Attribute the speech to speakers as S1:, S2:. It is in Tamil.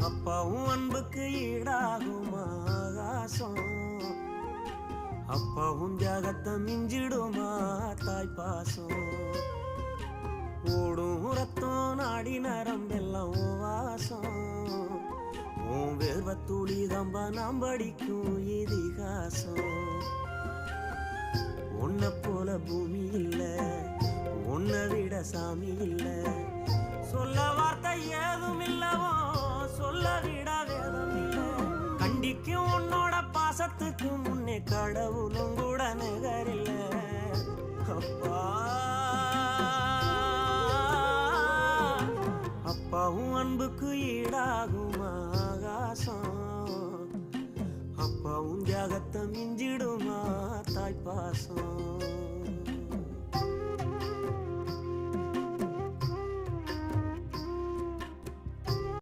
S1: அப்பாவும் அன்புக்கு ஈடாகுமா ஆகாசம், அப்பாவும் தியாகத்தை மிஞ்சிடுமா தாய் பாசம். ஓடும் ரத்தம் நாடி நரம்பெல்லாம் வாசம், உன் வேர்வத்துளி தம்பா நாம் படிக்கும் இதிகாசம். உன்னை போல பூமி இல்ல, உன்னை விட சாமி இல்ல, சொல்ல வார்த்தை ஏதும் இல்லவோ சொல்ல விட வேதம் இல்ல. கண்டிக்கும் உன்னோட பாசத்துக்கு முன்னே கடவுளும் கூட நிகரில்ல. அப்பா அப்பாவும் அன்புக்கு ஈடாகும் ஆகாசம், அப்பாவும் தியாகத்தை மிஞ்சிடுமா தாய் பாசம்.